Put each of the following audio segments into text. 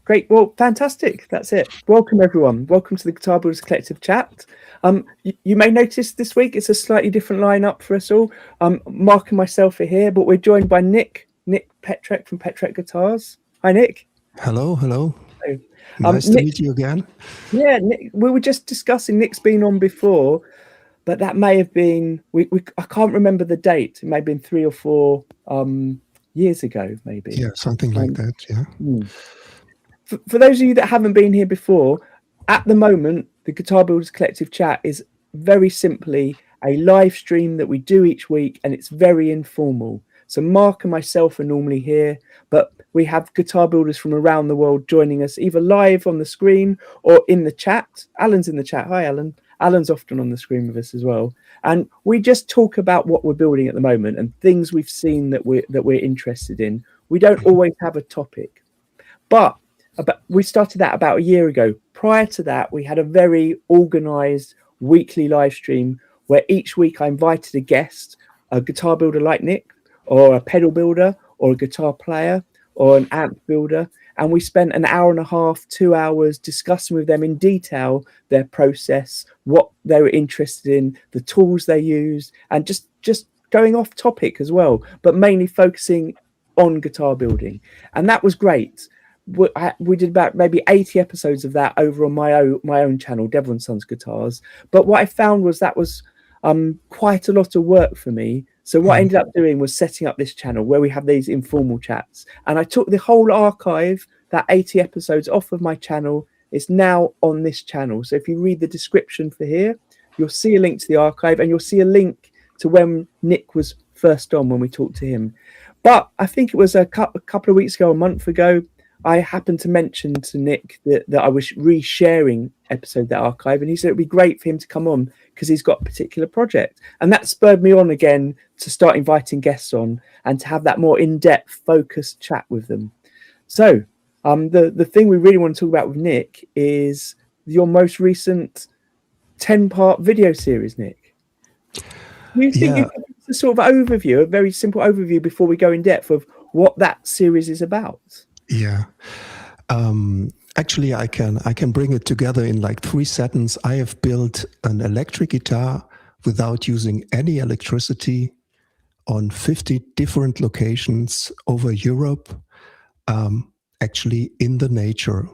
Great. Well, fantastic. That's it. Welcome, everyone. Welcome to the Guitar Builders Collective chat. You may notice this week it's a slightly different lineup for us all. Mark and myself are here, but we're joined by Nick Petrek from Petrek Guitars. Hi, Nick. Hello. Hello. Nice to meet you again. Yeah, Nick, we were just discussing, Nick's been on before, but that may have been, I can't remember the date. It may have been 3 or 4 years ago, maybe. Yeah, something like that, yeah. For those of you that haven't been here before, at the moment, the Guitar Builders Collective chat is very simply a live stream that we do each week, and it's very informal. So Mark and myself are normally here, but we have guitar builders from around the world joining us either live on the screen or in the chat. Alan's in the chat. Hi, Alan. Alan's often on the screen with us as well. And we just talk about what we're building at the moment and things we've seen that we're interested in. We don't always have a topic, but we started that about a year ago. Prior to that, we had a very organized weekly live stream where each week I invited a guest, a guitar builder like Nick, or a pedal builder, or a guitar player, or an amp builder. And we spent an hour and a half, 2 hours discussing with them in detail their process, what they were interested in, the tools they used, and just going off topic as well, but mainly focusing on guitar building. And that was great. We did about maybe 80 episodes of that over on my own channel, Devon Sons Guitars. But what I found was that was quite a lot of work for me. So what I ended up doing was setting up this channel where we have these informal chats. And I took the whole archive, that 80 episodes, off of my channel. It's now on this channel. So if you read the description for here, you'll see a link to the archive, and you'll see a link to when Nick was first on, when we talked to him. But I think it was a couple of weeks ago, a month ago, I happened to mention to Nick that I was resharing that archive, and he said it'd be great for him to come on because he's got a particular project. And that spurred me on again to start inviting guests on and to have that more in-depth, focused chat with them. So the thing we really want to talk about with Nick is your most recent 10-part video series, Nick. Do you think you could give us a sort of overview, a very simple overview before we go in depth of what that series is about? Yeah. Actually, I can bring it together in like 3 sentences. I have built an electric guitar without using any electricity on 50 different locations over Europe, actually in the nature.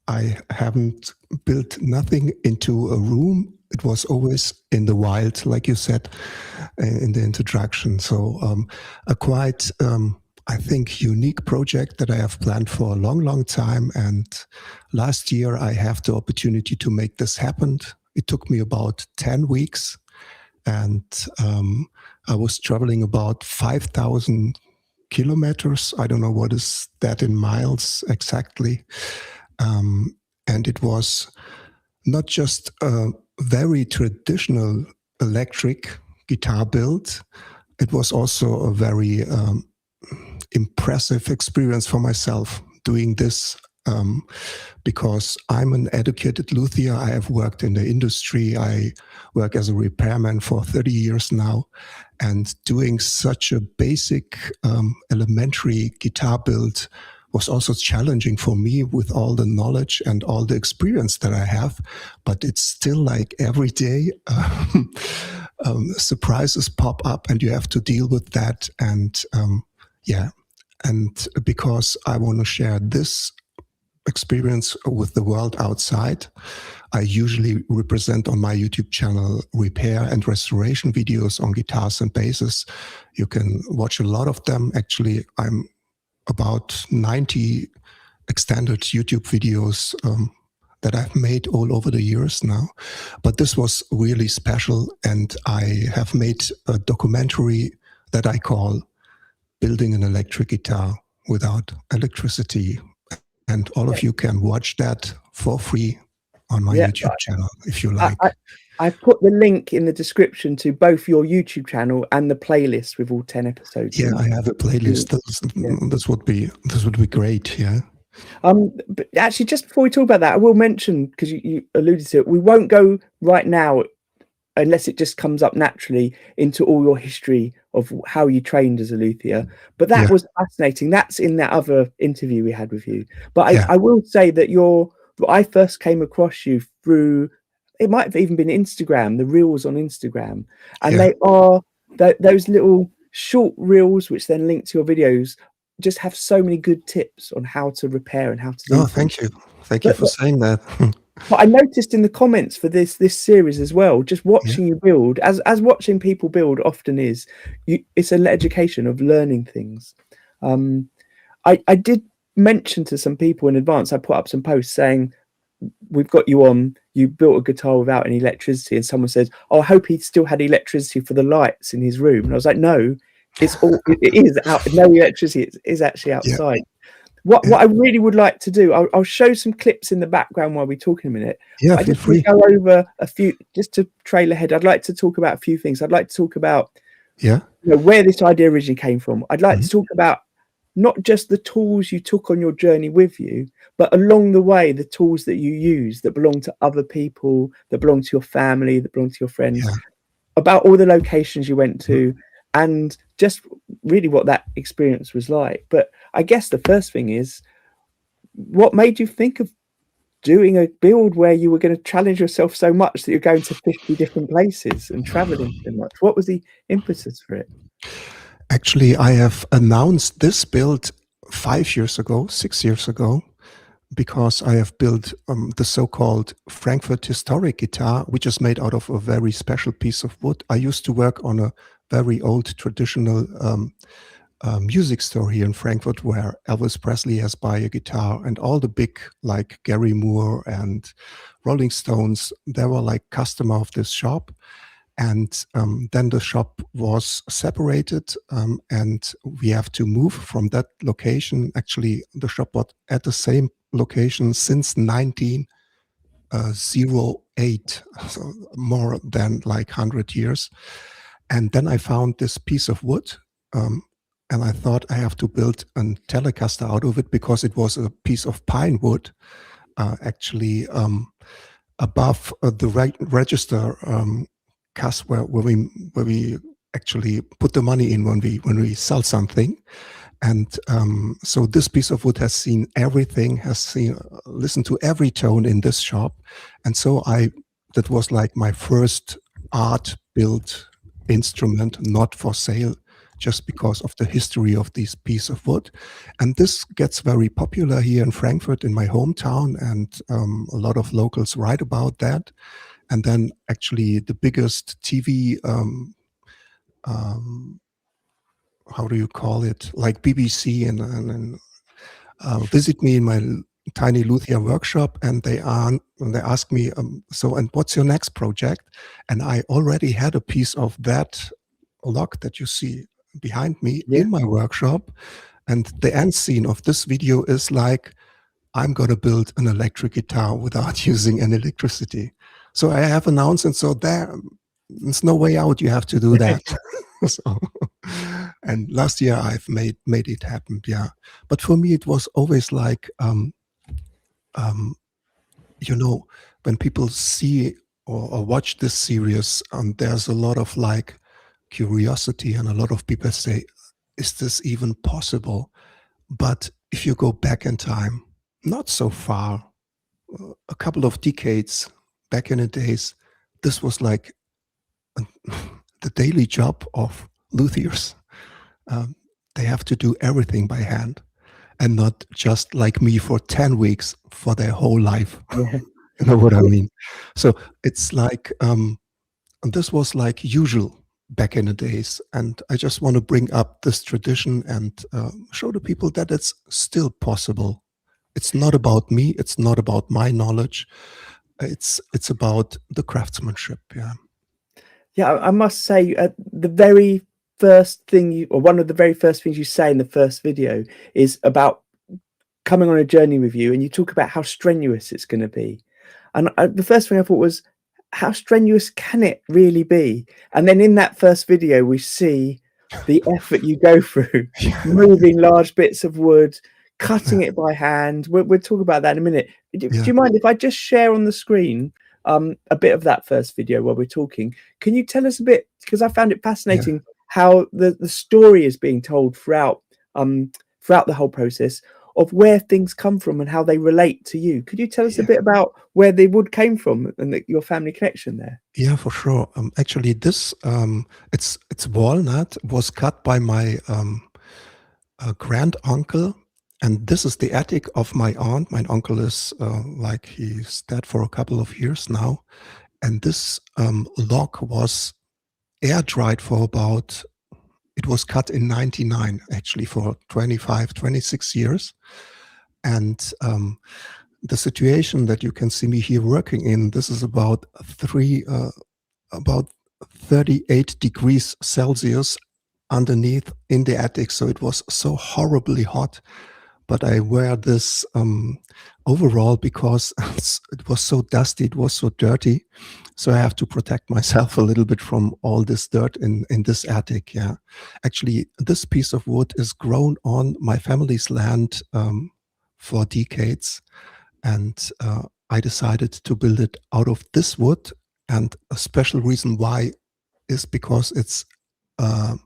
I haven't built nothing into a room. It was always in the wild, like you said in the introduction. So a quite... I think, unique project that I have planned for a long, long time. And last year I have the opportunity to make this happen. It took me about 10 weeks. And I was traveling about 5,000 kilometers. I don't know what is that in miles exactly. And it was not just a very traditional electric guitar build. It was also a very... impressive experience for myself doing this because I'm an educated luthier. I have worked in the industry. I work as a repairman for 30 years now, and doing such a basic elementary guitar build was also challenging for me with all the knowledge and all the experience that I have. But it's still like every day surprises pop up and you have to deal with that. And and because I want to share this experience with the world outside, I usually represent on my YouTube channel repair and restoration videos on guitars and basses. You can watch a lot of them. Actually, I'm about 90 extended YouTube videos that I've made all over the years now. But this was really special, and I have made a documentary that I call Building an Electric Guitar Without Electricity. And all of you can watch that for free on my YouTube channel, if you like. I put the link in the description to both your YouTube channel and the playlist with all 10 episodes. Yeah, I have a playlist. This would be great, yeah. But actually, just before we talk about that, I will mention, because you alluded to it, we won't go right now, unless it just comes up naturally, into all your history of how you trained as a luthier. But that Yeah. was fascinating. That's in that other interview we had with you. But Yeah. I will say that I first came across you through, it might have even been Instagram, the reels on Instagram, and Yeah. they are those little short reels which then link to your videos. Just have so many good tips on how to repair and how to do Oh, things. thank you. Thank you But, for saying that. but I noticed in the comments for this series as well, just Yeah. watching you build, as watching people build often is, it's an education of learning things. I did mention to some people in advance, I put up some posts saying, we've got you on, you built a guitar without any electricity, and someone says, oh, I hope he still had electricity for the lights in his room. And I was like, no, it is out, no electricity, it is actually Yeah. outside. What I really would like to do, I'll show some clips in the background while we talk in a minute. Yeah. I Feel just want free. to go over a few, just to trail ahead. I'd like to talk about a few things. I'd like to talk about Yeah. where this idea originally came from. I'd like to talk about not just the tools you took on your journey with you, but along the way, the tools that you use that belong to other people, that belong to your family, that belong to your friends, Yeah. about all the locations you went to, and just really what that experience was like. But I guess the first thing is, what made you think of doing a build where you were going to challenge yourself so much that you're going to 50 different places and traveling so much? What was the impetus for it? Actually, I have announced this build 5 years ago, 6 years ago, because I have built the so-called Frankfurt historic guitar, which is made out of a very special piece of wood. I used to work on a very old traditional music store here in Frankfurt, where Elvis Presley has buy a guitar, and all the big, like Gary Moore and Rolling Stones, they were like customer of this shop. And then the shop was separated, and we have to move from that location. Actually, the shop was at the same location since 1908, so more than like 100 years. And then I found this piece of wood, and I thought I have to build a Telecaster out of it, because it was a piece of pine wood, actually above the register where we actually put the money in when we sell something. And so this piece of wood has seen everything, has seen listened to every tone in this shop. And so that was like my first art built instrument, not for sale, just because of the history of this piece of wood. And this gets very popular here in Frankfurt, in my hometown, and a lot of locals write about that. And then actually the biggest TV, how do you call it, like BBC, and visit me in my tiny luthier workshop, and they ask me, so, and what's your next project? And I already had a piece of that lock that you see behind me in my workshop. And the end scene of this video is like, I'm going to build an electric guitar without using any electricity. So I have announced, and so there's no way out. You have to do that. So, and last year I've made it happen. Yeah. But for me, it was always like, when people see or watch this series, there's a lot of like curiosity, and a lot of people say, is this even possible? But if you go back in time, not so far, a couple of decades back in the days, this was like the daily job of luthiers. They have to do everything by hand, and not just like me for 10 weeks for their whole life. Yeah. You know what I mean? So it's like, this was like usual back in the days. And I just want to bring up this tradition and show the people that it's still possible. It's not about me. It's not about my knowledge. It's about the craftsmanship. Yeah. Yeah, I must say, the very first thing or one of the very first things you say in the first video is about coming on a journey with you, and you talk about how strenuous it's going to be. And the first thing I thought was, how strenuous can it really be? And then in that first video, we see the effort you go through, moving large bits of wood, cutting it by hand. We'll talk about that in a minute. Do you mind if I just share on the screen a bit of that first video while we're talking? Can you tell us a bit, because I found it fascinating, how the story is being told throughout the whole process of where things come from and how they relate to you. Could you tell us a Yeah, bit about where the wood came from and your family connection there? yeah, for sure. Actually, this it's walnut was cut by my grand uncle, and this is the attic of my aunt. My uncle is like he's dead for a couple of years now, and this log was air dried for about. It was cut in '99, actually, for 25, 26 years, and the situation that you can see me here working in, this is about 38 degrees Celsius underneath in the attic. So it was so horribly hot. But I wear this overall because it was so dusty, it was so dirty. So I have to protect myself a little bit from all this dirt in this attic. Yeah, actually, this piece of wood is grown on my family's land for decades, and I decided to build it out of this wood. And a special reason why is because it's uh,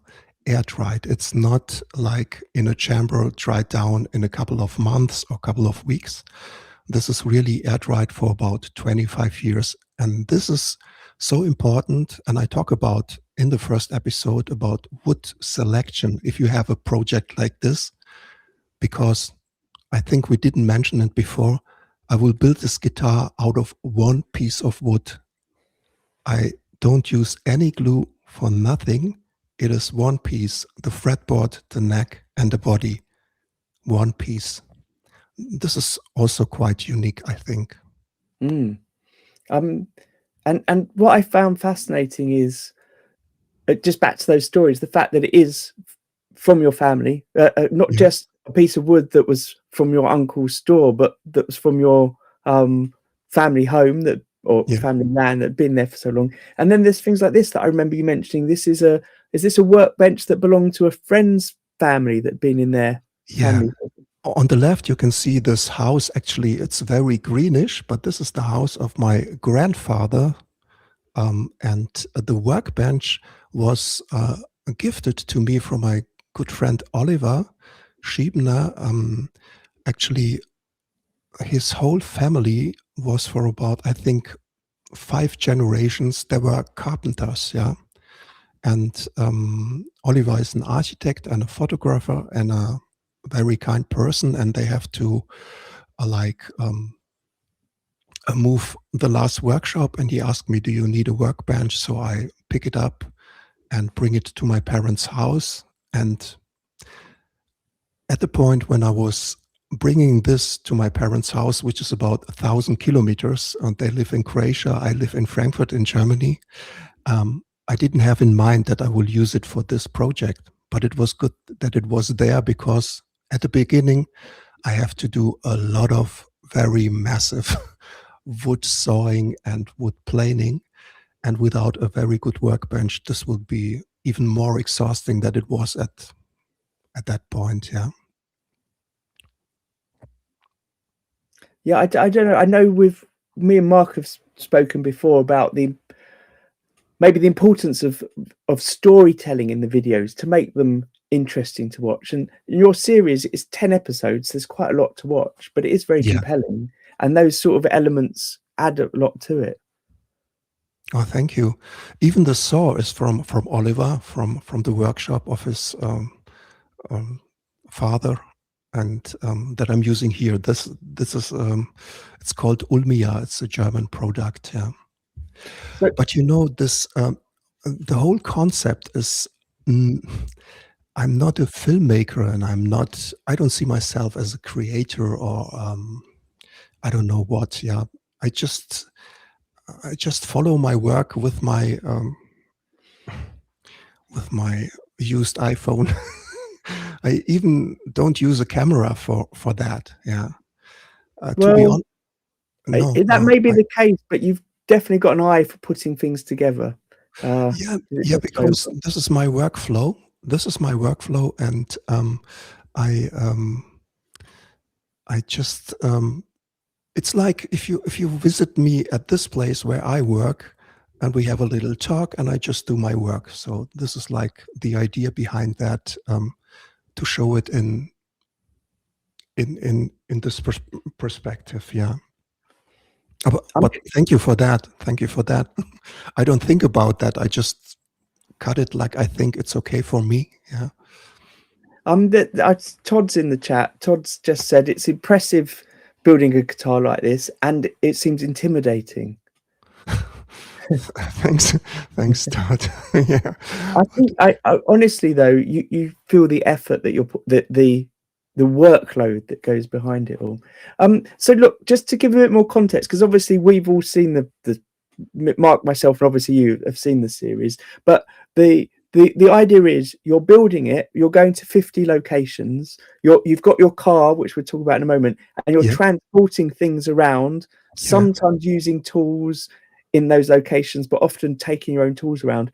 air dried. It's not like in a chamber dried down in a couple of months or couple of weeks. This is really air dried for about 25 years. And this is so important. And I talk about in the first episode about wood selection if you have a project like this, because I think we didn't mention it before. I will build this guitar out of one piece of wood. I don't use any glue for nothing. It is one piece, the fretboard, the neck, and the body. One piece. This is also quite unique, I think. Mm. And what I found fascinating is just back to those stories, the fact that it is from your family, not Yeah, just a piece of wood that was from your uncle's store, but that was from your family home that or yeah, family land that had been there for so long. And then there's things like this that I remember you mentioning. Is this a workbench that belonged to a friend's family that had been in their yeah. family? On the left, you can see this house. Actually, it's very greenish, but this is the house of my grandfather. And the workbench was gifted to me from my good friend Oliver Schiebner. Actually, his whole family was for about, I think, 5 generations. They were carpenters, yeah. And Oliver is an architect and a photographer and a very kind person, and they have to move the last workshop. And he asked me, "Do you need a workbench?" So I pick it up and bring it to my parents' house. And at the point when I was bringing this to my parents' house, which is about 1,000 kilometers, and they live in Croatia, I live in Frankfurt in Germany, I didn't have in mind that I will use it for this project. But it was good that it was there, because at the beginning, I have to do a lot of very massive wood sawing and wood planing. And without a very good workbench, this would be even more exhausting than it was at that point. Yeah. Yeah, I don't know. I know with me and Mark have spoken before about maybe the importance of storytelling in the videos to make them interesting to watch. And your series is 10 episodes. There's quite a lot to watch, but it is very Yeah. compelling. And those sort of elements add a lot to it. Oh, thank you. Even the saw is from Oliver, from the workshop of his um, father, and that I'm using here. This is it's called Ulmia. It's a German product. Yeah. So, But you know this. The whole concept is. I'm not a filmmaker, and I don't see myself as a creator, or I don't know what. Yeah, I just I just follow my work with my used iPhone. I even don't use a camera for that. Yeah, to be well, honest, no. that may be the case, but you've definitely got an eye for putting things together. Yeah, It yeah, does show. because this is my workflow. This is my workflow, and I I just it's like if you visit me at this place where I work, and we have a little talk, and I just do my work. So this is like the idea behind that, to show it in this perspective. Yeah. But thank you for that. Thank you for that. I don't think about that. I just cut it like I think it's okay for me. Yeah. Todd's in the chat. Todd's just said it's impressive building a guitar like this, and it seems intimidating. Thanks, Todd. Yeah. I think I honestly though, you feel the effort that the workload that goes behind it all. So look, just to give a bit more context, because obviously we've all seen the Mark, myself, and obviously you have seen the series, but the idea is you're building it, you're going to 50 locations, you've got your car, which we'll talk about in a moment, and you're transporting things around, sometimes using tools in those locations, but often taking your own tools around.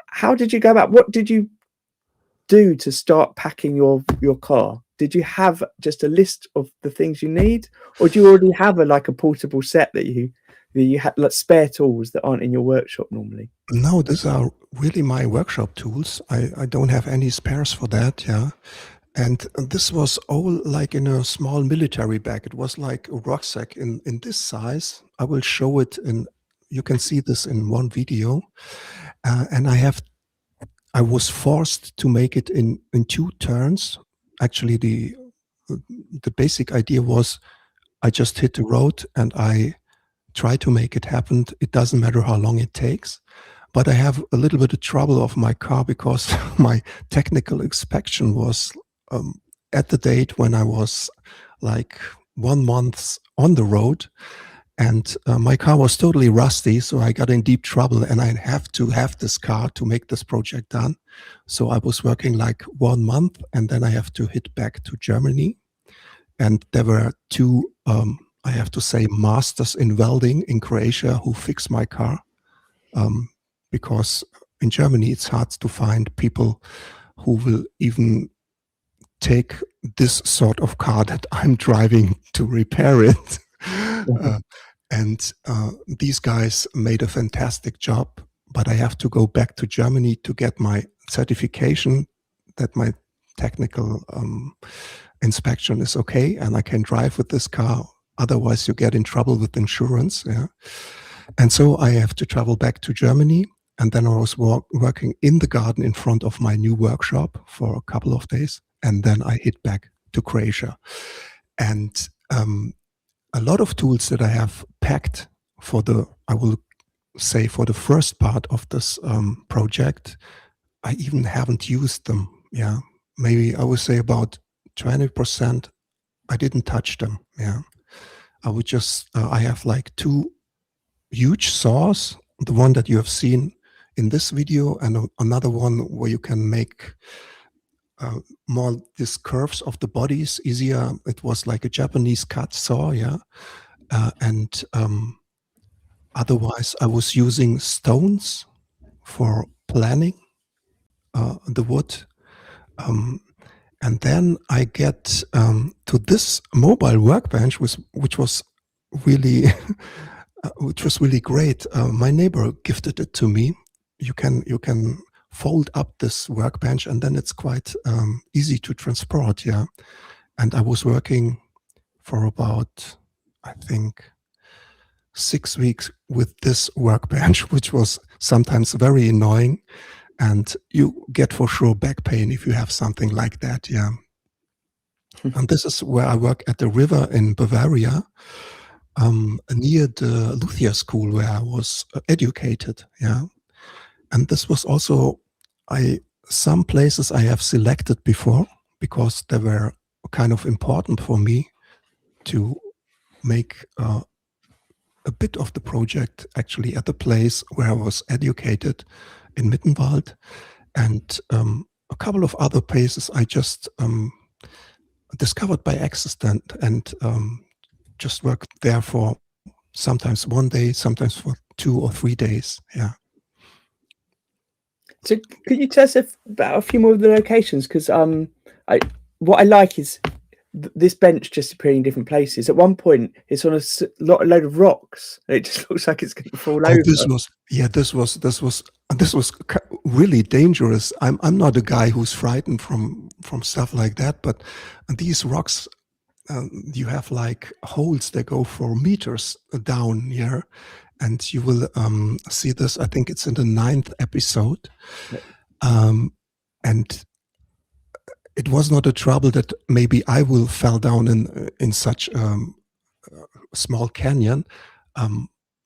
How did you go about? What did you do to start packing your car? Did you have just a list of the things you need, or do you already have a portable set that you had, like spare tools that aren't in your workshop normally? No, these are really my workshop tools. I don't have any spares for that. Yeah. And this was all like in a small military bag. It was like a rucksack in this size. I will show it you can see this in one video. And I was forced to make it in 2 turns. Actually, the basic idea was I just hit the road and I try to make it happen. It doesn't matter how long it takes. But I have a little bit of trouble of my car because my technical inspection was at the date when I was like 1 month on the road, and my car was totally rusty. So I got in deep trouble, and I have to have this car to make this project done. So I was working like 1 month, and then I have to hit back to Germany. And there were 2, I have to say, masters in welding in Croatia who fixed my car. Because in Germany, it's hard to find people who will even take this sort of car that I'm driving to repair it. And these guys made a fantastic job, but I have to go back to Germany to get my certification that my technical inspection is okay and I can drive with this car. Otherwise, you get in trouble with insurance. Yeah. And so I have to travel back to Germany. And then I was working in the garden in front of my new workshop for a couple of days. And then I hit back to Croatia. And a lot of tools that I have packed for I will say for the first part of this project, I even haven't used them. Yeah. Maybe I would say about 20%, I didn't touch them. Yeah. I would just, I have like 2 huge saws, the one that you have seen in this video, and another one where you can make more these curves of the bodies easier. It was like a Japanese cut saw, yeah. And otherwise, I was using stones for planning the wood. And then I get to this mobile workbench, which was really great. My neighbor gifted it to me. You can fold up this workbench, and then it's quite easy to transport. Yeah, and I was working for about, I think, 6 weeks with this workbench, which was sometimes very annoying, and you get for sure back pain if you have something like that. Yeah. And this is where I work at the river in Bavaria, near the Luther school where I was educated. Yeah. And this was also, some places I have selected before because they were kind of important for me to make a bit of the project actually at the place where I was educated in Mittenwald. And a couple of other places I just discovered by accident and just worked there for sometimes 1 day, sometimes for 2 or 3 days. Yeah. So could you tell us about a few more of the locations? Because what I like is this bench just appearing in different places. At one point, it's on a load of rocks. It just looks like it's going to fall Oh, over. this was really dangerous. I'm not a guy who's frightened from stuff like that, but these rocks, you have like holes that go for meters down here, and you will see this. I think it's in the 9th episode, and it was not a trouble that maybe I will fall down in such small canyon.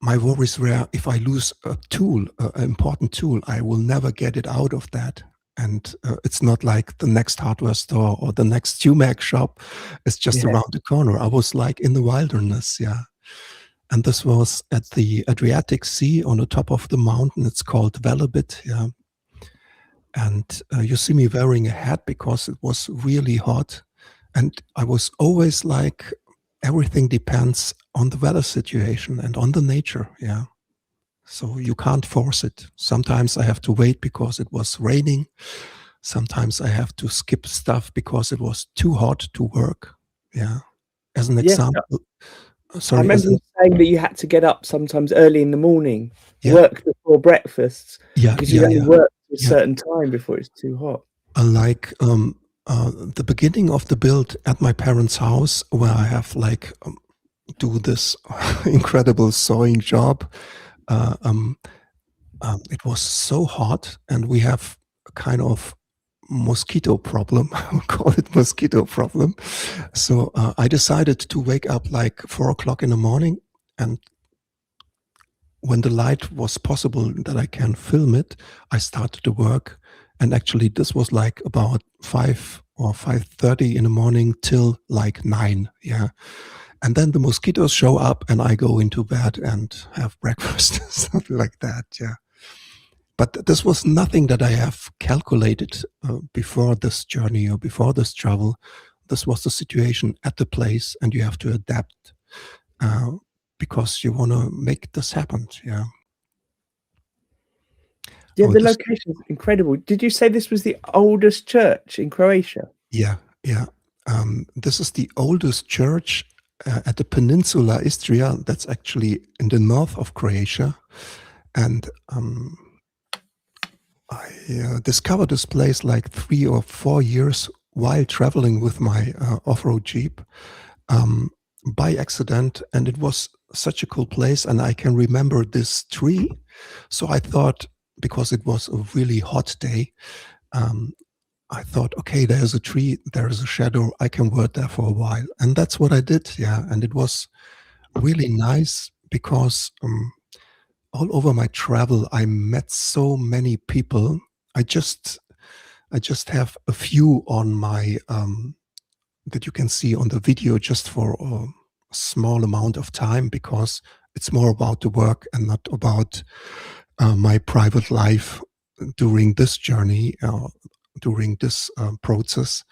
My worries were if I lose a tool, an important tool, I will never get it out of that. And it's not like the next hardware store or the next UMAC shop is just Yeah. around the corner. I was like in the wilderness, yeah. And this was at the Adriatic Sea on the top of the mountain. It's called Velebit, yeah. And you see me wearing a hat because it was really hot. And I was always like, everything depends on the weather situation and on the nature, yeah. So you can't force it. Sometimes I have to wait because it was raining. Sometimes I have to skip stuff because it was too hot to work, yeah. As an Yes, example, I sorry, remember you saying that you had to get up sometimes early in the morning, yeah, work before breakfast, yeah, because yeah, you only yeah, work to a yeah. certain time before it's too hot. Like the beginning of the build at my parents' house, where I have like do this incredible sewing job. It was so hot, and we have a kind of mosquito problem. I would call it mosquito problem. So I decided to wake up like 4 o'clock in the morning, and when the light was possible that I can film it, I started to work. And actually, this was like about 5 or 5:30 in the morning till like 9. Yeah. And then the mosquitoes show up and I go into bed and have breakfast, something like that. Yeah. But this was nothing that I have calculated before this journey or before this travel. This was the situation at the place, and you have to adapt because you want to make this happen. Yeah. Yeah, Oh, the location is incredible. Did you say this was the oldest church in Croatia? yeah, yeah. This is the oldest church at the peninsula Istria. That's actually in the north of Croatia. And I discovered this place like 3 or 4 years while traveling with my off-road Jeep by accident. And it was such a cool place. And I can remember this tree. So I thought, because it was a really hot day, I thought, okay, there's a tree, there's a shadow, I can work there for a while. And that's what I did, yeah. And it was really nice because all over my travel, I met so many people. I just have a few on my, that you can see on the video just for a small amount of time, because it's more about the work and not about my private life during this journey, during this process.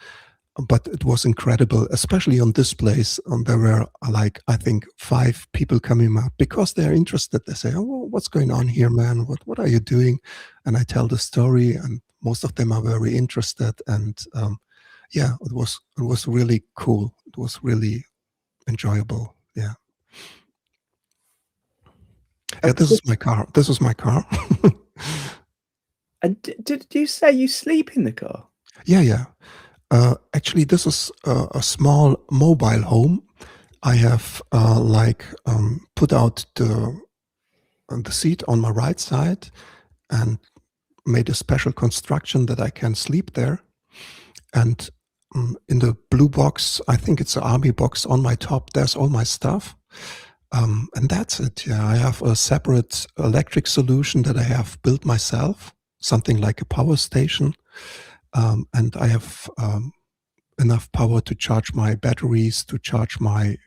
But it was incredible, especially on this place. There were like, I think 5 people coming up because they're interested. They say, "Oh, what's going on here, man? What are you doing?" And I tell the story, and most of them are very interested. And yeah, it was really cool. It was really enjoyable. Yeah. Yeah, this is my car. This is my car. And did you say you sleep in the car? Yeah, yeah. Actually, this is a small mobile home. I have like put out the seat on my right side and made a special construction that I can sleep there. And in the blue box, I think it's an army box on my top, there's all my stuff. And that's it. Yeah, I have a separate electric solution that I have built myself, something like a power station. And I have enough power to charge my batteries, to charge my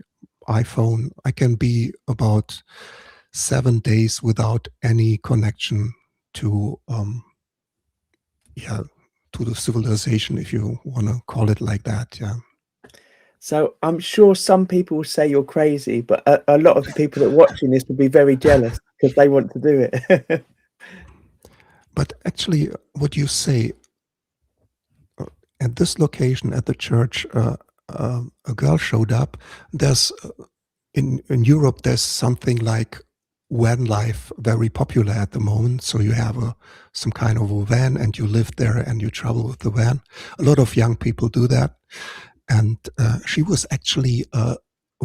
iPhone. I can be about 7 days without any connection to, yeah, to the civilization, if you want to call it like that. Yeah. So I'm sure some people will say you're crazy, but a lot of the people that are watching this will be very jealous because they want to do it. But actually, what you say at this location at the church, a girl showed up. There's in Europe, there's something like van life very popular at the moment. So you have some kind of a van and you live there and you travel with the van. A lot of young people do that. And she was actually a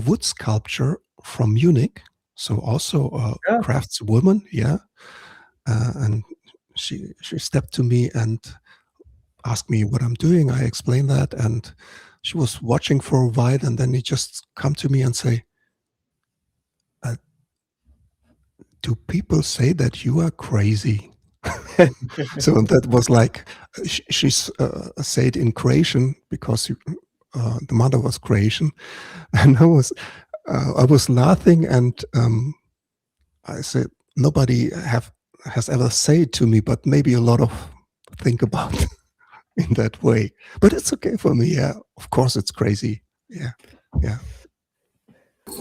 wood sculpture from Munich. So also a Yeah. craftswoman, yeah. And she stepped to me and asked me what I'm doing. I explained that, and she was watching for a while, and then he just come to me and say, "Do people say that you are crazy?" So that was like she said in Croatian because the mother was Croatian, and I was laughing, and I said nobody has ever said to me, but maybe a lot of think about in that way. But it's okay for me. Yeah, of course it's crazy. Yeah, yeah.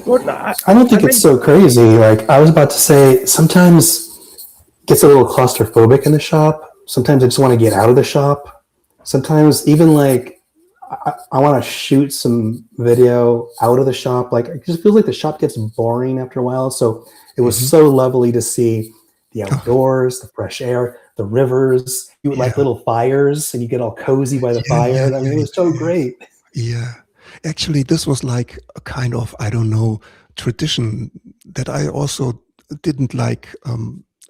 Well, I don't think it's so crazy. Like I was about to say, sometimes it gets a little claustrophobic in the shop. Sometimes I just want to get out of the shop. Sometimes even like I want to shoot some video out of the shop. Like it just feels like the shop gets boring after a while. So it was so lovely to see the outdoors, the fresh air, the rivers. You would like little fires and you get all cozy by the fire. I mean, it was so great. Yeah. Actually, this was like a kind of, I don't know, tradition that I also didn't like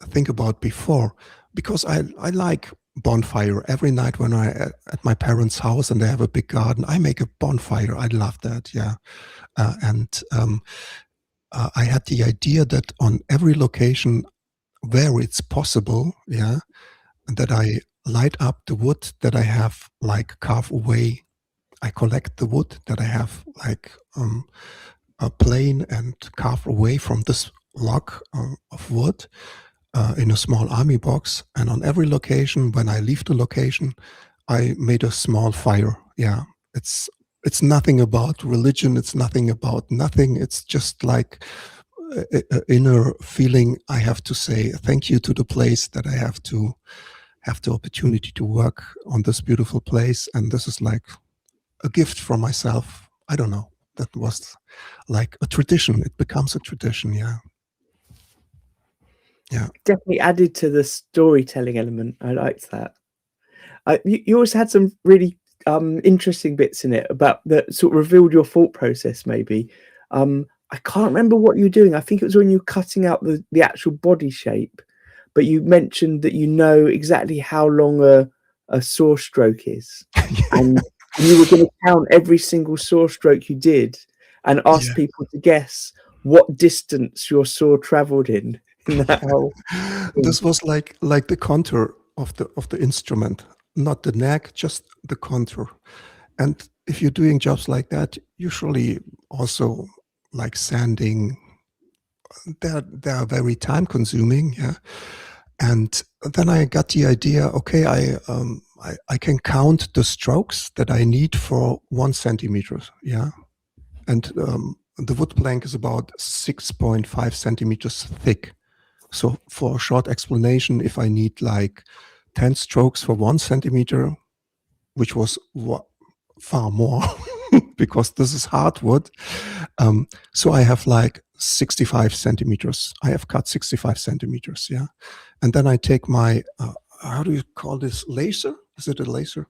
think about before, because I like bonfire every night when I at my parents' house and they have a big garden. I make a bonfire. I love that. Yeah. I had the idea that on every location where it's possible, yeah, that I light up the wood that I have like carve away. I collect the wood that I have like a plane and carve away from this log of wood in a small army box. And on every location, when I leave the location, I made a small fire. Yeah, it's nothing about religion. It's nothing about nothing. It's just like a inner feeling. I have to say thank you to the place that I have the opportunity to work on this beautiful place. And this is like a gift from myself. I don't know. That was like a tradition. It becomes a tradition. Yeah. Yeah. definitely added to the storytelling element. I liked that. You always had some really interesting bits in it about that sort of revealed your thought process. Maybe I can't remember what you were doing. I think it was when you were cutting out the actual body shape, but you mentioned that you know exactly how long a saw stroke is, and you were going to count every single saw stroke you did and ask people to guess what distance your saw traveled in that whole thing. This was like the contour of the instrument, not the neck, just the contour. And if you're doing jobs like that, usually also like sanding, they are very time consuming. Yeah. And then I got the idea, okay, I can count the strokes that I need for 1 centimeter. Yeah. And the wood plank is about 6.5 centimeters thick. So for a short explanation, if I need like 10 strokes for 1 centimeter, which was far more because this is hardwood. So I have like 65 centimeters. I have cut 65 centimeters. Yeah. And then I take my, how do you call this? Laser? Is it a laser?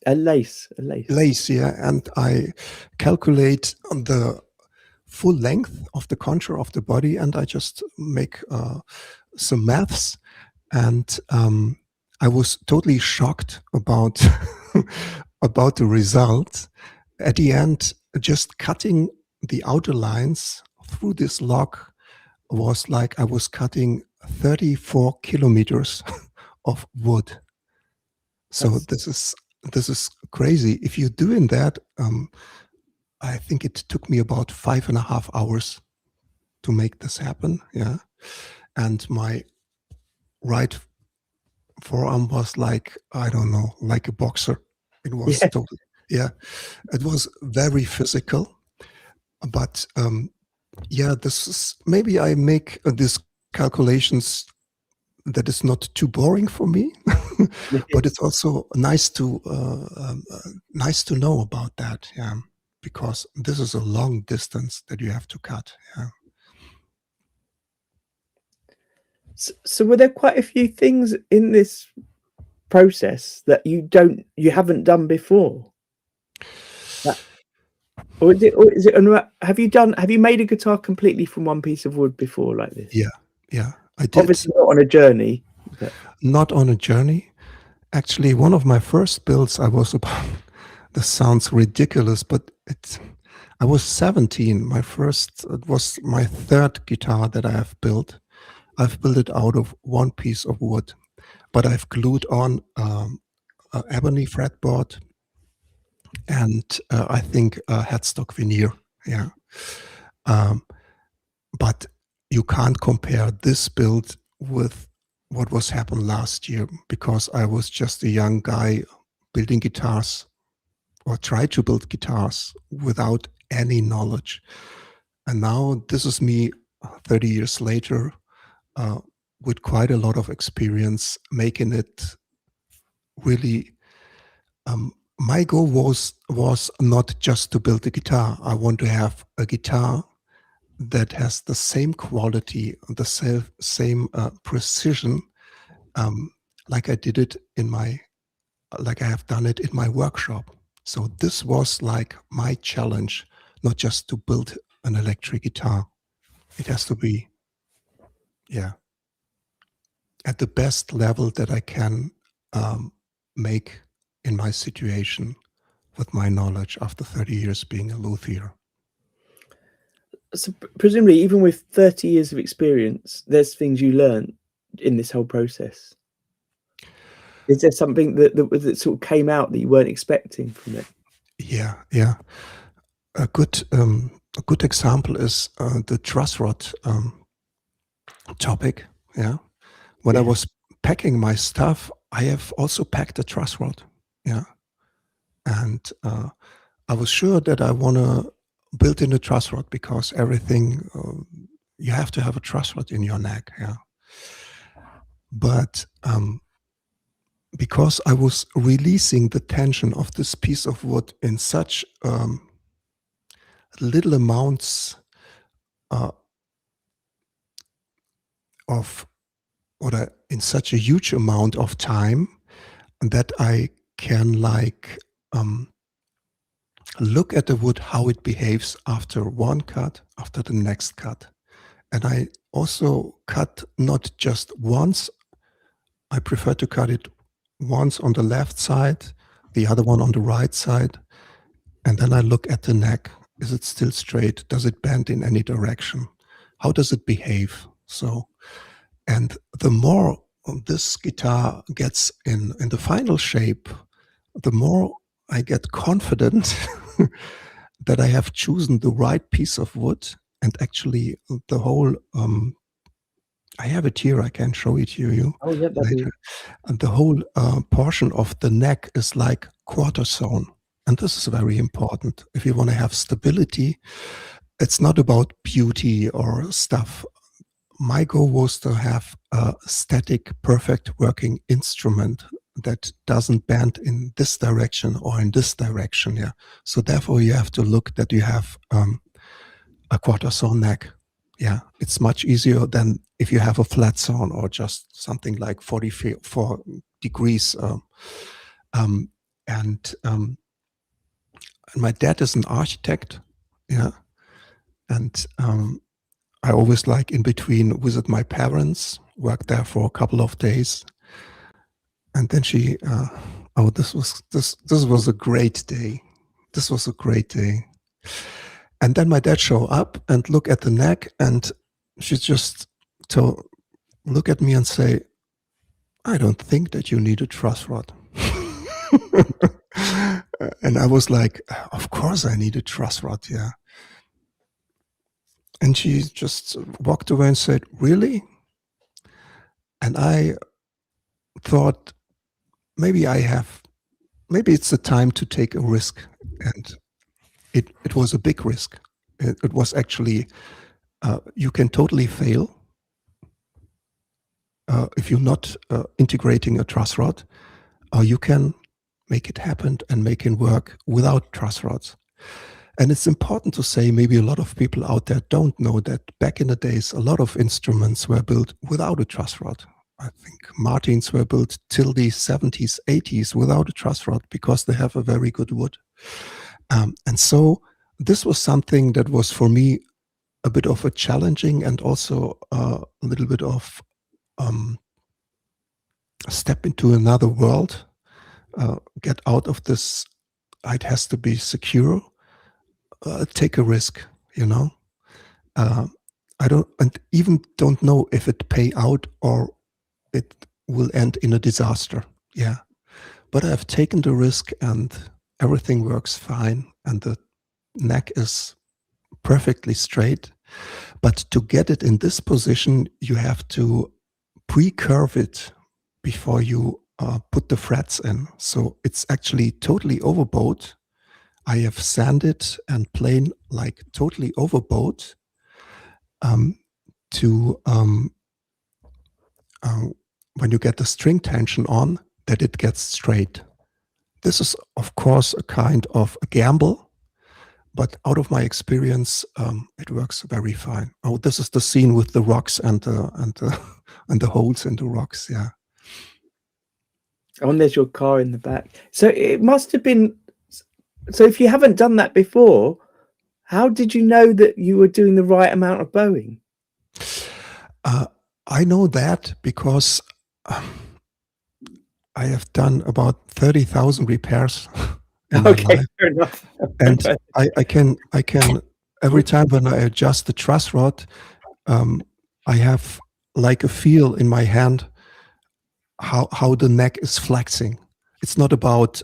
A lace. Lace, yeah. And I calculate the full length of the contour of the body, and I just make some maths. And I was totally shocked about about the result. At the end, just cutting the outer lines through this log was like I was cutting 34 kilometers of wood. So this is crazy. If you're doing that, I think it took me about 5.5 hours to make this happen. Yeah. And my right forearm was like, I don't know, like a boxer. It was totally, yeah. It was very physical. But yeah, this is, maybe I make these calculations that is not too boring for me, but it's also nice to know about that. Yeah. because this is a long distance that you have to cut. Yeah. So were there quite a few things in this process that you haven't done before? Or is it have you made a guitar completely from one piece of wood before like this? Yeah, I did. Obviously not on a journey. But... Not on a journey. Actually, one of my first builds, I was about, this sounds ridiculous, but I was 17. It was my third guitar that I have built. I've built it out of one piece of wood, but I've glued on an ebony fretboard and I think a headstock veneer. Yeah. But you can't compare this build with what was happened last year, because I was just a young guy building guitars, or try to build guitars without any knowledge. And now this is me 30 years later, with quite a lot of experience, making it really, my goal was not just to build a guitar. I want to have a guitar that has the same quality, the same precision, like I did it like I have done it in my workshop. So this was like my challenge, not just to build an electric guitar. It has to be, at the best level that I can make in my situation with my knowledge after 30 years being a luthier. So presumably, even with 30 years of experience, there's things you learn in this whole process. Is there something that sort of came out that you weren't expecting from it? Yeah. A good example is the truss rod topic. Yeah. When I was packing my stuff, I have also packed a truss rod. Yeah. And I was sure that I want to build in a truss rod, because everything, you have to have a truss rod in your neck. Yeah. But because I was releasing the tension of this piece of wood in such little amounts in such a huge amount of time, that I can look at the wood, how it behaves after one cut, after the next cut. And I also cut not just once. I prefer to cut it once on the left side, the other one on the right side. And then I look at the neck. Is it still straight? Does it bend in any direction? How does it behave? So, and the more this guitar gets in the final shape, the more I get confident that I have chosen the right piece of wood. And actually the whole, I have it here, I can show it to you later. And the whole portion of the neck is like quarter sawn. And this is very important. If you want to have stability, it's not about beauty or stuff. My goal was to have a static, perfect working instrument that doesn't bend in this direction or in this direction. Yeah. So therefore you have to look that you have a quarter sawn neck. Yeah. It's much easier than if you have a flat sawn or just something like 44 degrees. And my dad is an architect. Yeah. And I always like in between visit my parents, work there for a couple of days. And then she, this was a great day. This was a great day. And then my dad show up and look at the neck, and she just look at me and say, I don't think that you need a truss rod. And I was like, of course I need a truss rod, yeah. And she just walked away and said, really? And I thought, maybe it's the time to take a risk. And it was a big risk. It was actually, you can totally fail if you're not integrating a truss rod, or you can make it happen and make it work without truss rods. And it's important to say, maybe a lot of people out there don't know that back in the days, a lot of instruments were built without a truss rod. I think Martins were built till the 70s, 80s without a truss rod because they have a very good wood. And so this was something that was for me a bit of a challenging and also a little bit of a step into another world. Get out of this, it has to be secure. Take a risk, you know. I don't, and even don't know if it pay out or it will end in a disaster. Yeah, but I've taken the risk and everything works fine, and the neck is perfectly straight. But to get it in this position, you have to pre-curve it before you put the frets in. So it's actually totally overbowed. I have sanded and planed like totally overbowed to when you get the string tension on, that it gets straight. This is, of course, a kind of a gamble, but out of my experience, it works very fine. Oh, this is the scene with the rocks and the holes in the rocks. Yeah. Oh, and there's your car in the back. So it must have been. So if you haven't done that before, how did you know that you were doing the right amount of bowing? I know that because I have done about 30,000 repairs in my life. Fair enough. And I can every time when I adjust the truss rod, I have like a feel in my hand how the neck is flexing. It's not about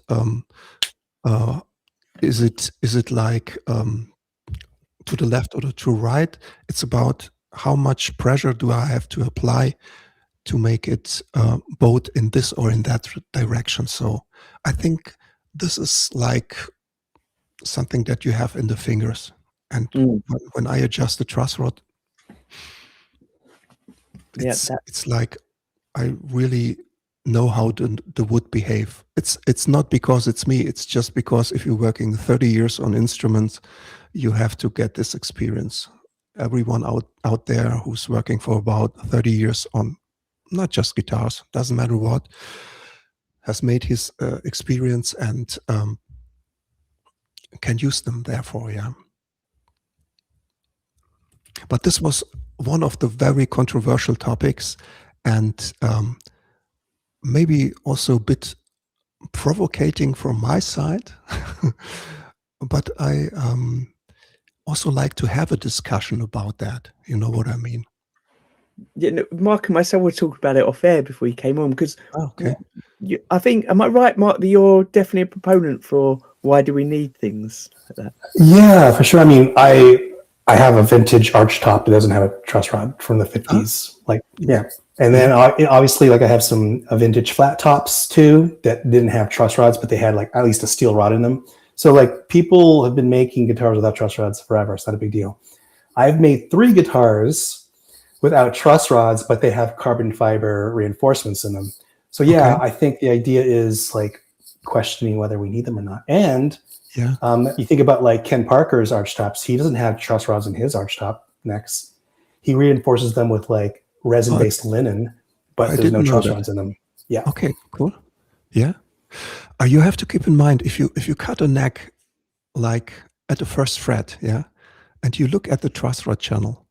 is it like to the left or to right. It's about how much pressure do I have to apply to make it both in this or in that direction. So I think this is like something that you have in the fingers. And when I adjust the truss rod, it's like I really know how the wood behave. It's not because it's me. It's just because if you're working 30 years on instruments, you have to get this experience. Everyone out there who's working for about 30 years on not just guitars, doesn't matter what, has made his experience and can use them therefore, yeah. But this was one of the very controversial topics and maybe also a bit provocating from my side. But I also like to have a discussion about that. You know what I mean? Yeah, no, Mark and myself were talking about it off air before you came on because I think, am I right, Mark, that you're definitely a proponent for why do we need things like that? Yeah, for sure. I mean, I have a vintage arch top that doesn't have a truss rod from the 50s. Like, yeah. And then obviously, like I have some vintage flat tops too that didn't have truss rods, but they had like at least a steel rod in them. So like people have been making guitars without truss rods forever. It's not a big deal. I've made 3 guitars without truss rods, but they have carbon fiber reinforcements in them. So yeah, I think the idea is like questioning whether we need them or not. And you think about like Ken Parker's arch tops. He doesn't have truss rods in his arch top necks. He reinforces them with like resin-based linen, but there's no truss rods in them. Yeah. Okay, cool. Yeah. You have to keep in mind if you cut a neck like at the first fret, yeah, and you look at the truss rod channel.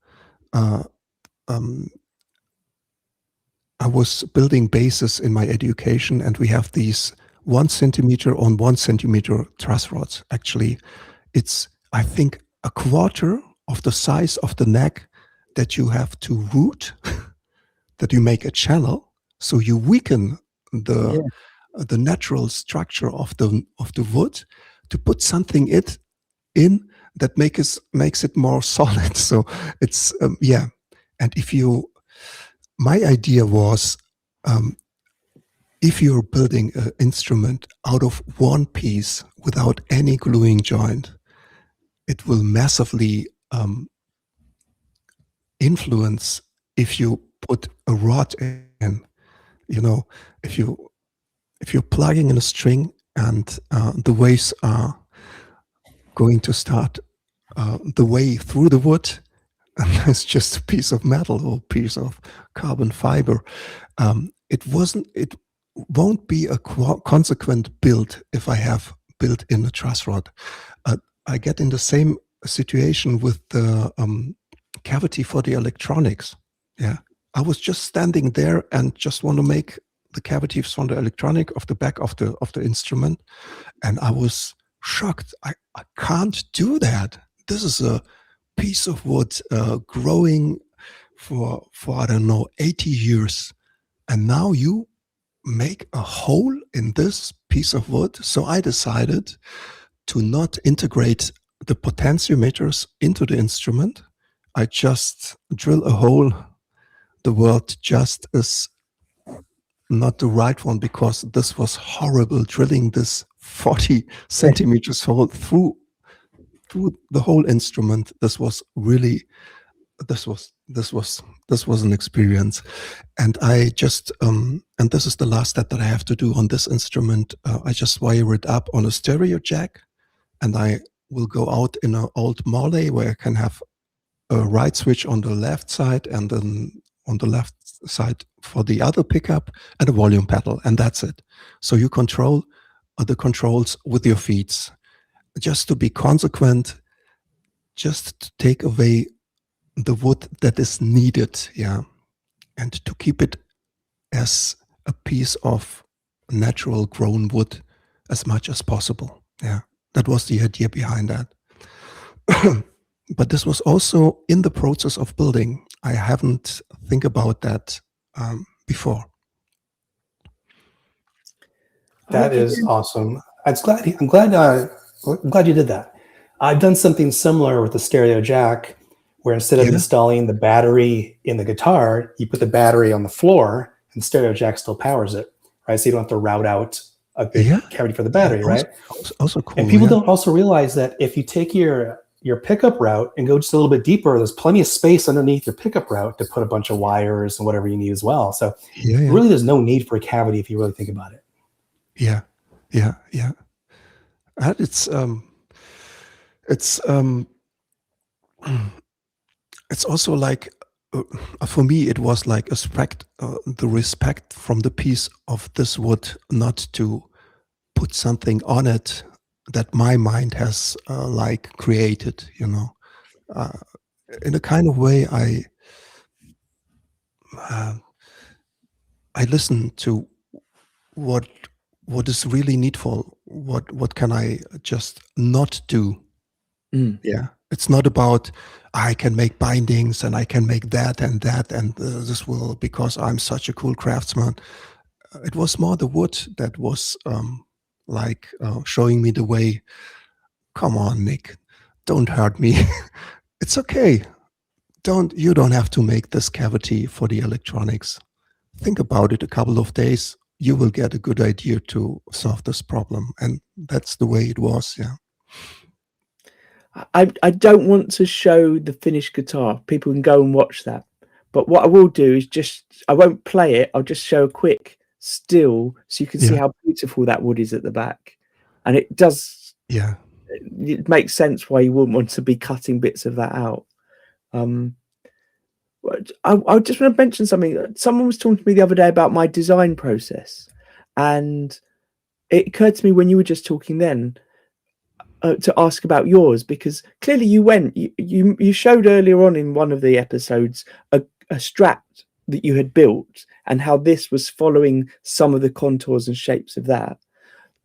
I was building bases in my education, and we have these 1 centimeter on 1 centimeter truss rods. Actually, it's I think a quarter of the size of the neck that you have to root, that you make a channel, so you weaken the natural structure of the wood to put something in that makes it more solid. So it's and my idea was if you're building an instrument out of one piece without any gluing joint, it will massively influence if you put a rod in. You know, if you're plugging in a string and the waves are going to start the way through the wood, and it's just a piece of metal or piece of carbon fiber. It won't be a consequent build if I have built in a truss rod. I get in the same situation with the cavity for the electronics. Yeah, I was just standing there and just want to make the cavities from the electronic of the back of the instrument, and I was shocked. I can't do that. This is a piece of wood growing for I don't know 80 years, and now you make a hole in this piece of wood. So I decided to not integrate the potentiometers into the instrument. I just drill a hole. The word just is not the right one, because this was horrible, drilling this 40 centimeters hole through the whole instrument. This was an experience. And I just and this is the last step that I have to do on this instrument. I just wire it up on a stereo jack, and I will go out in an old Morley where I can have a right switch on the left side, and then on the left side for the other pickup, and a volume pedal, and that's it. So you control the controls with your feet. Just to be consequent, just to take away the wood that is needed, yeah, and to keep it as a piece of natural grown wood as much as possible. Yeah, that was the idea behind that. But this was also in the process of building. I haven't think about that before. That is awesome. I'm glad you did that. I've done something similar with the stereo jack, where instead of installing the battery in the guitar, you put the battery on the floor, and the stereo jack still powers it, right? So you don't have to route out a big cavity for the battery, right? Also cool. And people don't also realize that if you take your pickup route and go just a little bit deeper, there's plenty of space underneath your pickup route to put a bunch of wires and whatever you need as well. So really, there's no need for a cavity if you really think about it. Yeah. And it's also like, for me, it was like the respect from the piece of this wood, not to put something on it that my mind has like created, you know. In a kind of way, I listen to what is really needful. What can I just not do? Yeah, it's not about I can make bindings and I can make that and this will, because I'm such a cool craftsman. It was more the wood that was like showing me the way. Come on, Nick, don't hurt me. It's okay. You don't have to make this cavity for the electronics. Think about it a couple of days. You will get a good idea to solve this problem. And that's the way it was. Yeah. I don't want to show the finished guitar. People can go and watch that. But what I will do is I won't play it. I'll just show a quick still so you can see how beautiful that wood is at the back. And it does. Yeah. It makes sense why you wouldn't want to be cutting bits of that out. I just want to mention something. Someone was talking to me the other day about my design process. And it occurred to me when you were just talking then, to ask about yours, because clearly you showed earlier on in one of the episodes a Strat that you had built and how this was following some of the contours and shapes of that.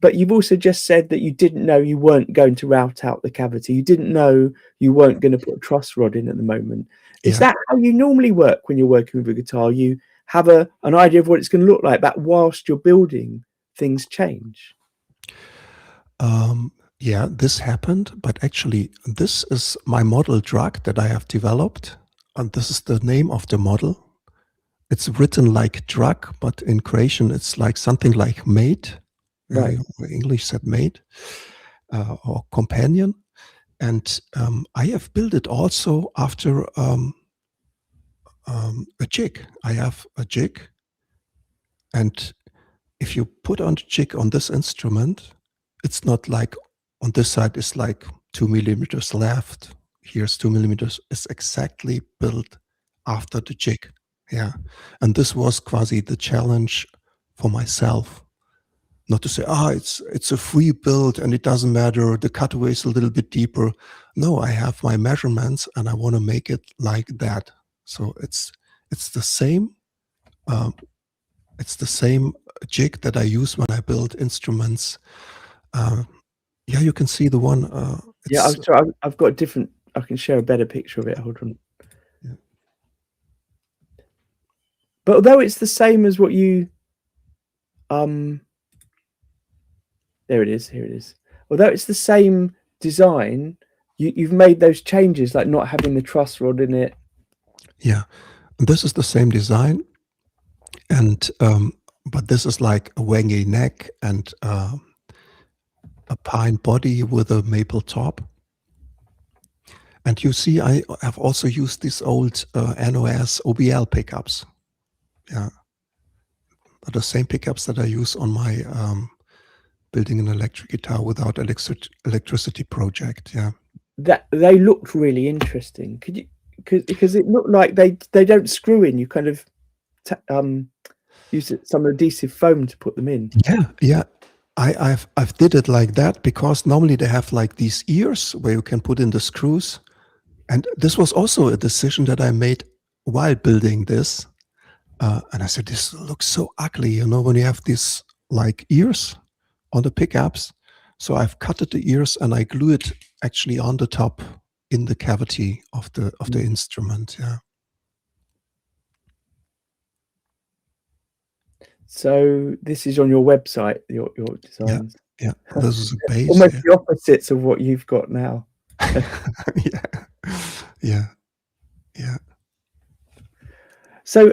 But you've also just said that you didn't know you weren't going to route out the cavity. You didn't know you weren't going to put a truss rod in at the moment. Is that how you normally work when you're working with a guitar? You have an idea of what it's going to look like, but whilst you're building, things change? Yeah, this happened, but actually this is my model drug that I have developed, and this is the name of the model. It's written like drug, but in Croatian it's like something like mate. Right. English said mate or companion. And I have built it also after a jig. I have a jig, and if you put on the jig on this instrument, it's not like on this side is like 2 millimeters left. Here's 2 millimeters. Is exactly built after the jig. Yeah, and this was quasi the challenge for myself. Not to say, it's a free build and it doesn't matter. The cutaway is a little bit deeper. No, I have my measurements and I want to make it like that. So it's the same. It's the same jig that I use when I build instruments. Yeah, you can see the one. Yeah, I've got a different. I can share a better picture of it. Hold on. Yeah. But although it's the same as what you, there it is. Here it is. Although it's the same design, you've made those changes, like not having the truss rod in it. Yeah, this is the same design, and but this is like a wangy neck and a pine body with a maple top. And you see, I have also used these old NOS OBL pickups. Yeah, the same pickups that I use on my building an electric guitar without electricity project. Yeah, That they looked really interesting. Could you, because it looked like they don't screw in. You kind of use some adhesive foam to put them in. Yeah. I've did it like that because normally they have like these ears where you can put in the screws. And this was also a decision that I made while building this. And I said, this looks so ugly, when you have these like ears on the pickups. So I've cutted the ears and I glue it actually on the top in the cavity of the instrument. Yeah. So this is on your website, your designs. Yeah. This is a base. Almost the opposites of what you've got now. Yeah. So,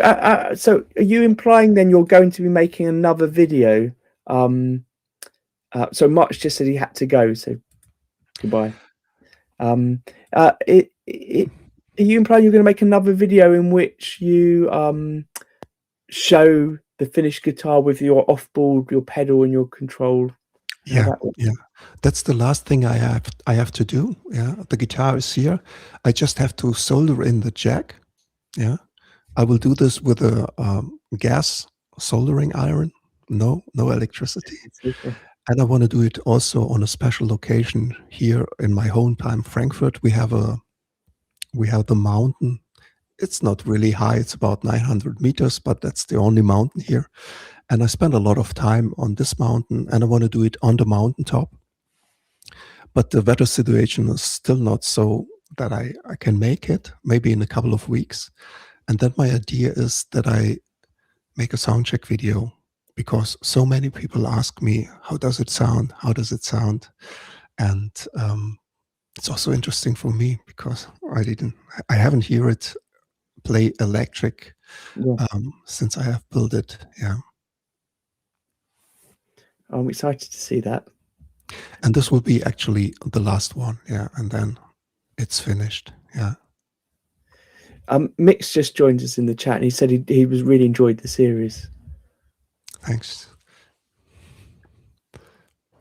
so are you implying then you're going to be making another video? So March just said he had to go, so goodbye. Are you implying you're going to make another video in which you show the finished guitar with your off-board, your pedal, and your control? Yeah. That's the last thing I have to do. Yeah, the guitar is here. I just have to solder in the jack. Yeah, I will do this with a gas soldering iron. No electricity. Super. And I want to do it also on a special location here in my hometown, Frankfurt. We have the mountain. It's not really high. It's about 900 meters, but that's the only mountain here. And I spend a lot of time on this mountain, and I want to do it on the mountaintop. But the weather situation is still not so that I can make it, maybe in a couple of weeks. And then my idea is that I make a sound check video, because so many people ask me, how does it sound? How does it sound? And it's also interesting for me because I haven't heard it play electric since I have built it. Yeah. I'm excited to see that. And this will be actually the last one. Yeah. And then it's finished. Yeah. Mick's just joined us in the chat and he said he was really enjoyed the series. Thanks.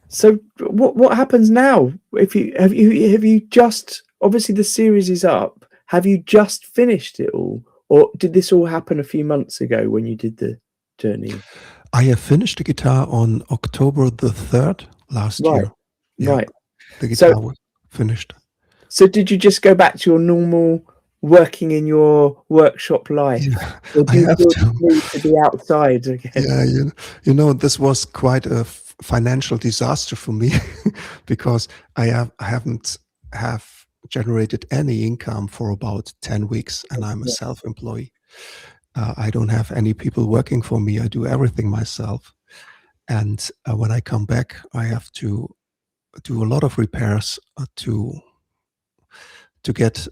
So what happens now? If you have you just, obviously the series is up, have you just finished it all, or did this all happen a few months ago when you did the journey? I have finished the guitar on October the 3rd last year. Yeah, right. The guitar was finished. So did you just go back to your normal working in your workshop life? Yeah, or do you need to be outside again? Yeah, this was quite a financial disaster for me because I haven't generated any income for about 10 weeks, and I'm a self-employee. I don't have any people working for me. I do everything myself. And when I come back, I have to do a lot of repairs to get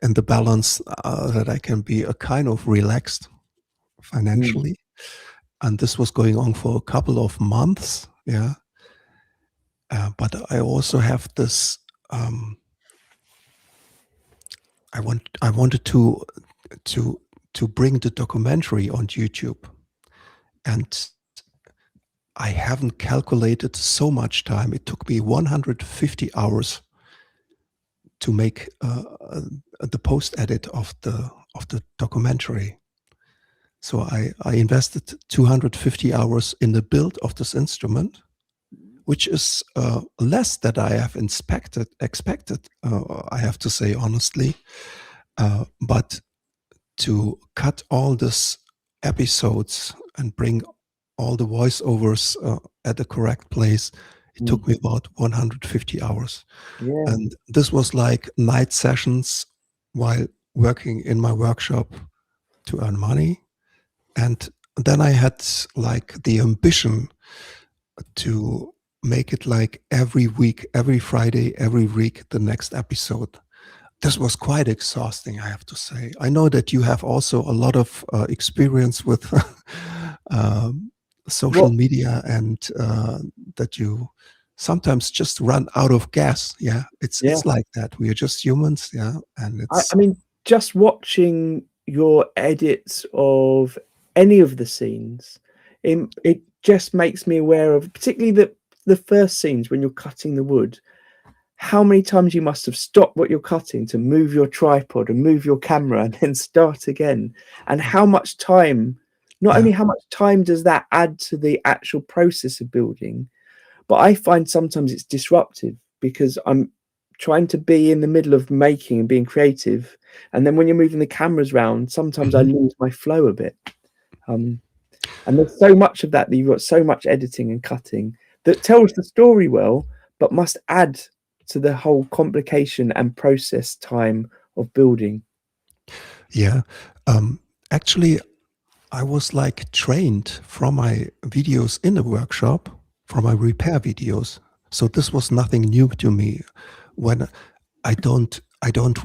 in the balance that I can be a kind of relaxed financially. And this was going on for a couple of months. Yeah. But I also have this, I wanted to bring the documentary on YouTube, and I haven't calculated so much time. It took me 150 hours to make the post edit of the documentary. So I invested 250 hours in the build of this instrument, which is less than I have expected. I have to say honestly, but to cut all these episodes and bring all the voiceovers at the correct place, it took me about 150 hours. Yeah. And this was like night sessions while working in my workshop to earn money. And then I had like the ambition to make it like every week, every Friday, every week, the next episode. This was quite exhausting, I have to say. I know that you have also a lot of experience with social media, and that you sometimes just run out of gas. Yeah, it's like that. We are just humans. Yeah, and it's. I mean, just watching your edits of any of the scenes, it just makes me aware of, particularly the first scenes when you're cutting the wood, how many times you must have stopped what you're cutting to move your tripod and move your camera and then start again, and how much time, not only how much time does that add to the actual process of building, but I find sometimes it's disruptive because I'm trying to be in the middle of making and being creative, and then when you're moving the cameras around, sometimes I lose my flow a bit. And there's so much of that you've got so much editing and cutting that tells the story well, but must add to the whole complication and process time of building. Yeah. Actually, I was like trained from my videos in the workshop, from my repair videos. So this was nothing new to me. When I don't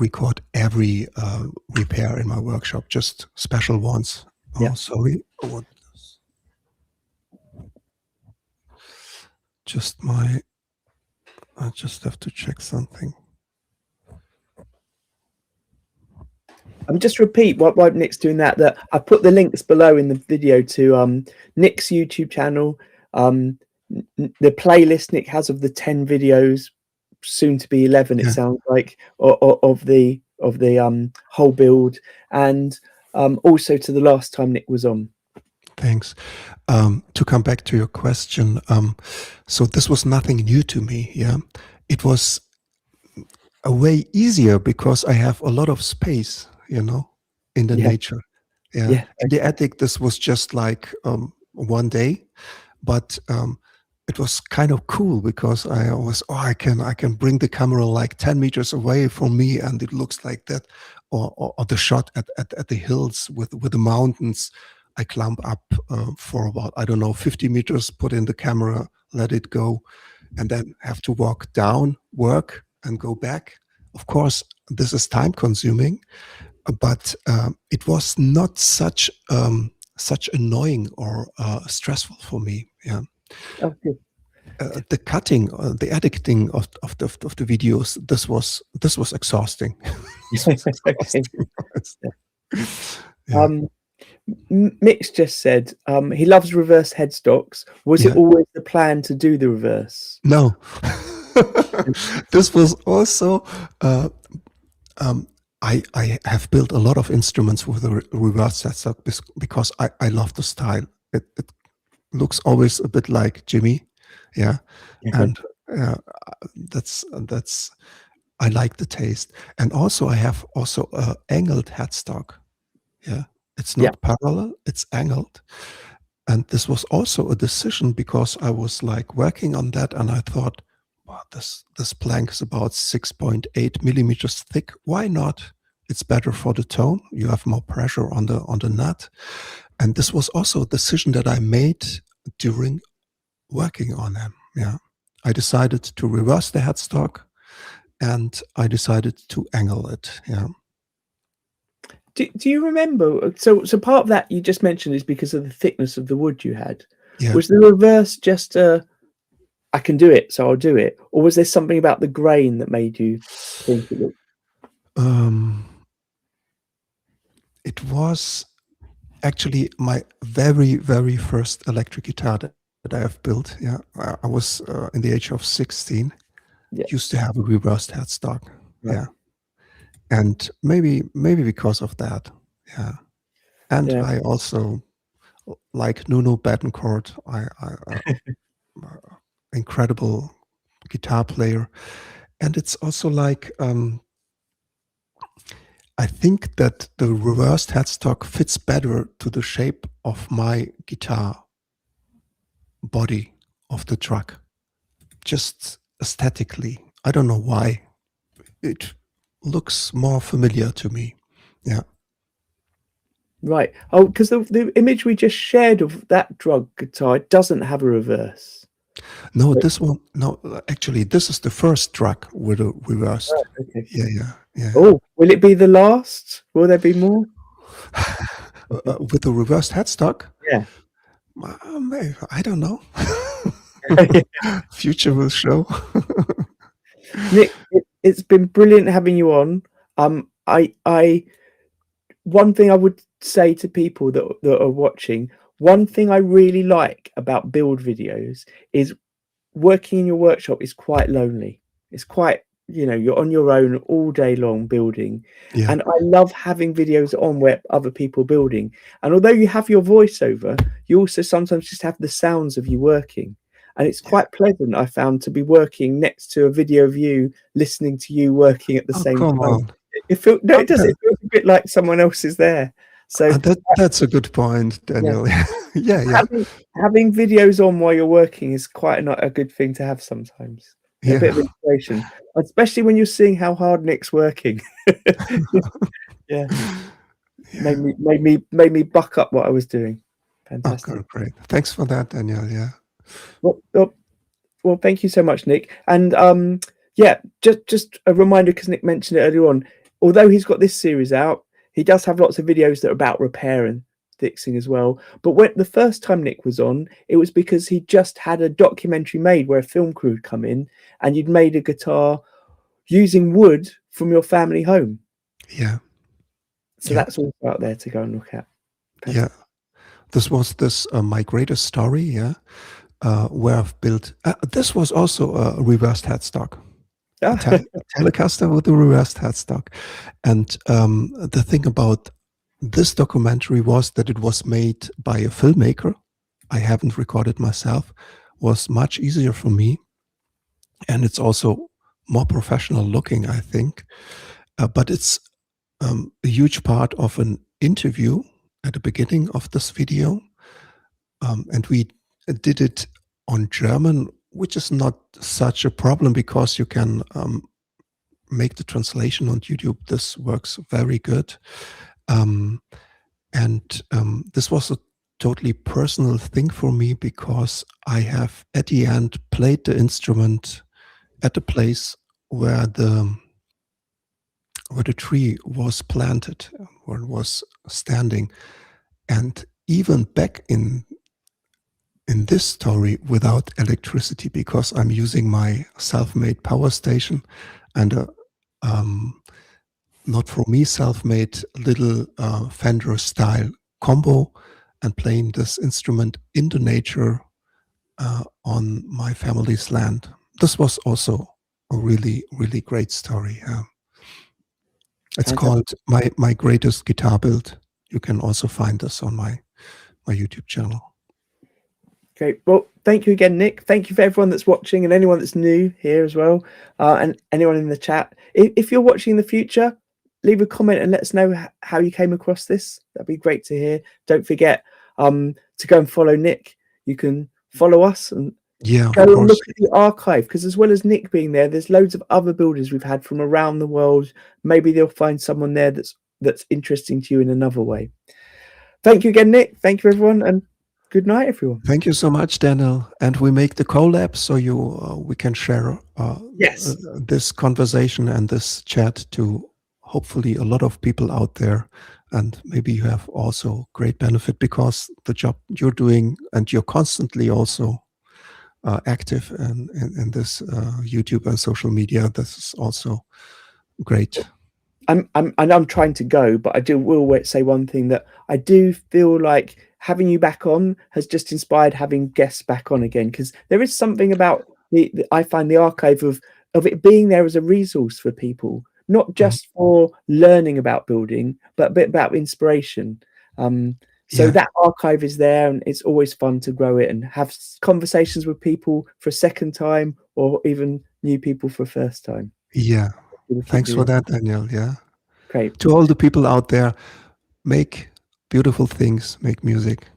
record every repair in my workshop, just special ones. Oh, sorry. What? I just have to check something. Just repeat while Nick's doing that I put the links below in the video to Nick's YouTube channel, the playlist Nick has of the 10 videos, soon to be 11 it sounds like, of the whole build, and also to the last time Nick was on. Thanks. To come back to your question, so this was nothing new to me. Yeah, it was a way easier because I have a lot of space, in the nature. Yeah. In the attic, this was just like one day, but it was kind of cool because I always, I can bring the camera like 10 meters away from me, and it looks like that, or the shot at the hills with the mountains. I climb up for about, I don't know, 50 meters, put in the camera, let it go, and then have to walk down, work, and go back. Of course, this is time consuming, but it was not such annoying or stressful for me. Yeah. Okay. The cutting, the editing of the videos, this was exhausting. This was exhausting. Yeah. Mix just said he loves reverse headstocks. Was it always the plan to do the reverse? No. This was also I have built a lot of instruments with a reverse headstock because I love the style. It looks always a bit like Jimmy, and that's I like the taste. And also I have also a angled headstock. Yeah, it's not parallel; it's angled. And this was also a decision because I was like working on that, and I thought, wow, this plank is about 6.8 millimeters thick. Why not? It's better for the tone. You have more pressure on the nut. And this was also a decision that I made during working on them. Yeah, I decided to reverse the headstock, and I decided to angle it. Yeah. Do you remember? So part of that you just mentioned is because of the thickness of the wood you had. Yeah. Was the reverse just I can do it, so I'll do it, or was there something about the grain that made you think it looked? It was actually my very, very first electric guitar that I have built. Yeah, I was in the age of 16. Used to have a reversed headstock. Right. Yeah. And maybe because of that. Yeah. And Yeah. I also like Nuno Bettencourt. Incredible guitar player. And it's also like I think that the reversed headstock fits better to the shape of my guitar body of the truck, just aesthetically. I don't know why. It looks more familiar to me. Yeah. Right. Oh, because the image we just shared of that drug guitar doesn't have a reverse. No, this one. No, actually, this is the first track with a reversed. Oh, okay. Yeah. Oh, will it be the last? Will there be more? With the reversed headstock? Yeah. Maybe, I don't know. Future will show. Nick, it's been brilliant having you on. One thing I would say to people that are watching, one thing I really like about build videos is working in your workshop is quite lonely. It's quite, you're on your own all day long building. Yeah. And I love having videos on where other people building. And although you have your voiceover, you also sometimes just have the sounds of you working. And it's quite pleasant, I found, to be working next to a video of you listening to you working at the same Come time. on. It feels it does. It feels a bit like someone else is there. So that's a good point, Daniel. Yeah. Having videos on while you're working is quite a good thing to have sometimes. A bit of inspiration, especially when you're seeing how hard Nick's working. Yeah. Made me buck up what I was doing. Fantastic. Okay, great. Thanks for that, Daniel. Yeah. Well, thank you so much, Nick. And yeah, just a reminder, because Nick mentioned it earlier on, although he's got this series out, he does have lots of videos that are about repair and fixing as well. But when the first time Nick was on, it was because he just had a documentary made where a film crew had come in and you'd made a guitar using wood from your family home. Yeah. So that's also out there to go and look at. Yeah. This was My Greatest Story, yeah, where I've built, this was also a reversed headstock. A Telecaster with a reversed headstock. And the thing about this documentary was that it was made by a filmmaker. I haven't recorded myself. Was much easier for me. And it's also more professional looking, I think. But it's a huge part of an interview at the beginning of this video. And we did it on German, which is not such a problem because you can make the translation on YouTube. This works very good. This was a totally personal thing for me because I have at the end played the instrument at the place where the tree was planted, where it was standing. And even back in this story without electricity, because I'm using my self-made power station and a not for me self-made little Fender style combo, and playing this instrument in the nature on my family's land. This was also a really, really great story. It's called My Greatest Guitar Build. You can also find this on my YouTube channel. Great. Well, thank you again, Nick. Thank you for everyone that's watching and anyone that's new here as well, and anyone in the chat. If you're watching in the future, leave a comment and let us know how you came across this. That'd be great to hear. Don't forget to go and follow Nick. You can follow us and go and look at the archive, because as well as Nick being there, there's loads of other builders we've had from around the world. Maybe they'll find someone there that's interesting to you in another way. Thank you again, Nick. Thank you, everyone, and good night, everyone. Thank you so much, Daniel. And we make the collab so we can share this conversation and this chat to hopefully a lot of people out there. And maybe you have also great benefit because the job you're doing, and you're constantly also active in this YouTube and social media. This is also great. I'm trying to go, but I will say one thing, that I do feel like having you back on has just inspired having guests back on again, because there is something about I find the archive of it being there as a resource for people not just for learning about building, but a bit about inspiration. So that archive is there, and it's always fun to grow it and have conversations with people for a second time, or even new people for first time. Yeah. Thanks for that, Daniel. Yeah. Great. To all the people out there, make beautiful things, make music,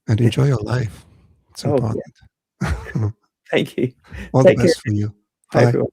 and enjoy your life. It's important. Yeah. Thank you. All Take the care. best for you. Bye, Bye. everyone.